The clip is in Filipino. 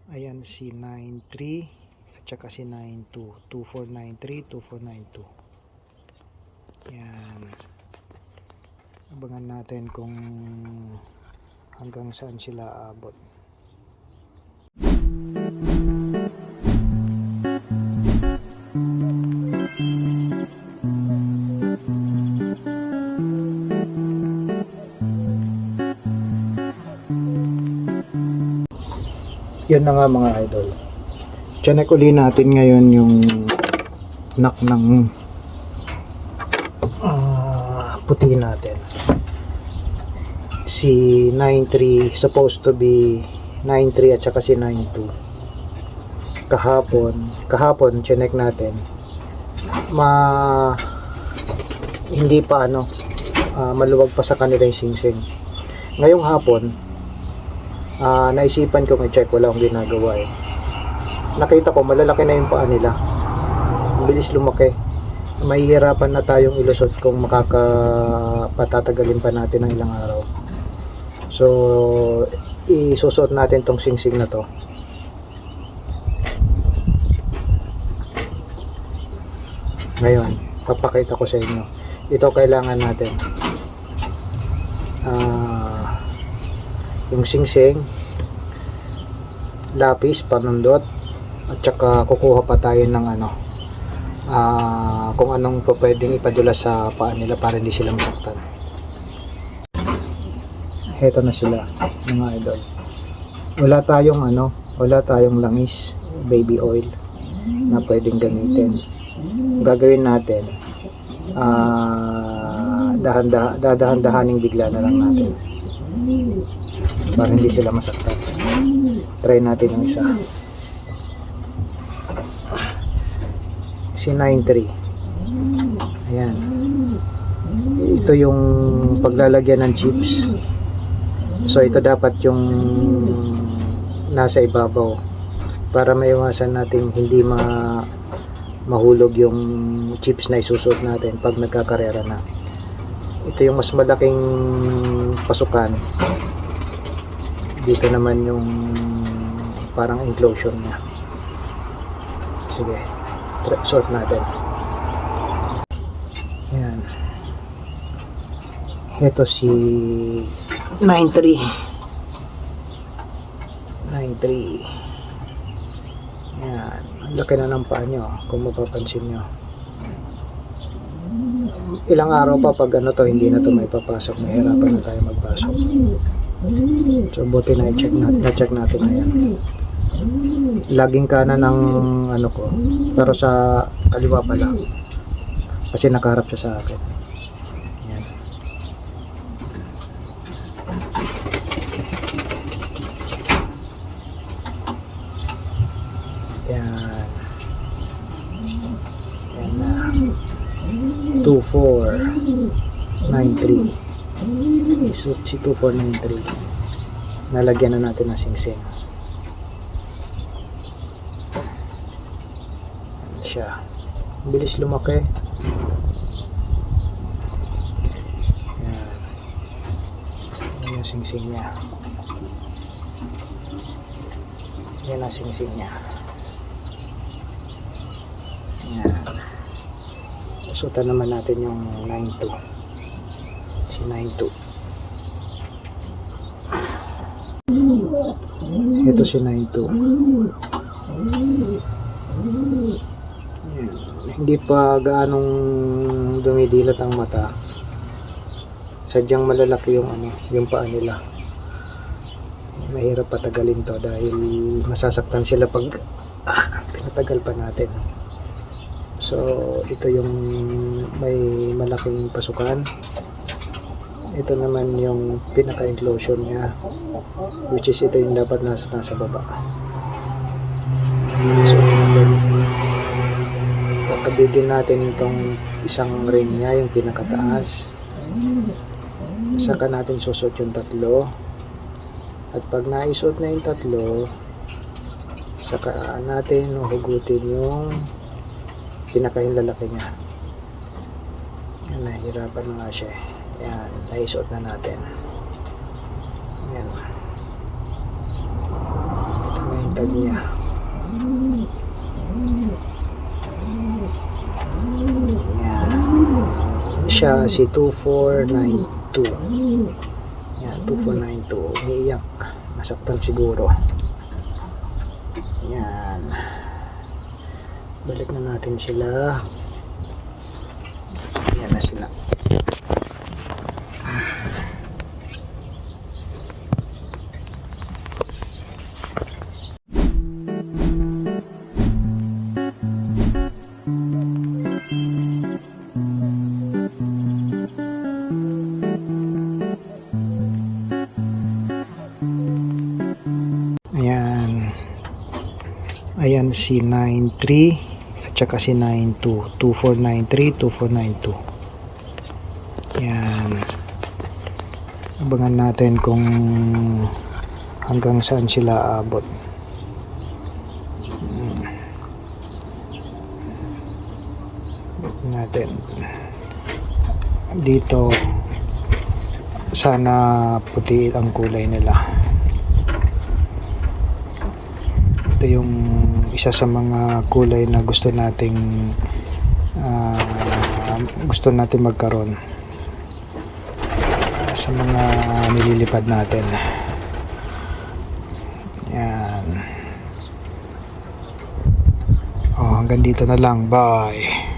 Ayan si 93 at saka si 92, 2493, 2492. Yan. Abangan natin kung hanggang saan sila aabot. Yun na nga mga idol. Tiyanek uli natin ngayon yung knock ng puti natin. Si 93 supposed to be 93 at saka si 92. Kahapon tiyanek natin. Hindi pa maluwag pa sa kanila yung singsing. Ngayong hapon naisipan kong i-check, wala akong ginagawa nakita ko malalaki na yung paa nila, ang bilis lumaki. Mahihirapan na tayong ilusot kung makakapatatagalin pa natin ng ilang araw. So isusuot natin tong singsing na to. Ngayon papakita ko sa inyo, ito kailangan natin yung singsing, lapis, panundot, at saka kukuha pa tayo ng kung anong pwedeng ipadula sa paa nila para hindi sila masaktan. Heto na sila mga idol. Wala tayong langis, baby oil na pwedeng gamitin. Gagawin natin dadahan-dahaning bigla na lang natin para hindi sila masaktan. Try natin ang isa. Si 93. Ayan. Ito yung paglalagyan ng chips. So ito dapat yung nasa ibabaw para maiwasan natin hindi mahulog yung chips na isusuot natin pag nagkakarera na. Ito yung mas malaking pasukan. Dito naman yung parang enclosure niya. Sige, suot natin. Ayan. Ito si 93. Ayan. Ang laki na ng paa nyo kung mapapansin nyo. Ilang araw pa pag to hindi na to may papasok, may hirapan na tayo magpasok. So buti na check natin na yan. Laging kanan ng ko, pero sa kaliwa pala kasi nakaharap siya sa akin. Yan. Yan. Yan na. 2493. Si 2493. Nalagyan na natin ng singsing. Siya. Bilis lumaki. Yan. Yan yung singsing niya. Yan ang singsing niya. Yan. Usutan naman natin yung 92. Si 92. Ito si 92. Yan. Hindi pa gaanong dumidilat ang mata. Sadyang malalaki yung paa nila. Mahirap patagalin to dahil masasaktan sila pag pinatagal pa natin. So ito yung may malaking pasukan. Ito naman yung pinaka-enclosure niya, which is ito yung dapat nasa baba. So kakabitin natin itong isang ring niya, yung pinakataas. Saka natin susot yung tatlo. At pag naisuot na yung tatlo, saka natin hugutin yung pinakahinlalaki niya. Yan, nahihirapan na nga siya. Yan, naisuot na natin. Yan. Ito na yung tag niya. Yan. Siya si 2492. Yan, 2492. Umiiyak. Nasaktan siguro. Yan. Balik na natin sila. Yan na sila. Ayan. Ayan si 93 at saka si 92. 2493, 2492. Ayan. Abangan natin kung hanggang saan sila abot. Natin. Dito sana puti ang kulay nila. Ito yung isa sa mga kulay na gusto nating magkaroon sa mga nililipad natin. Yan. Hanggang dito na lang. Bye.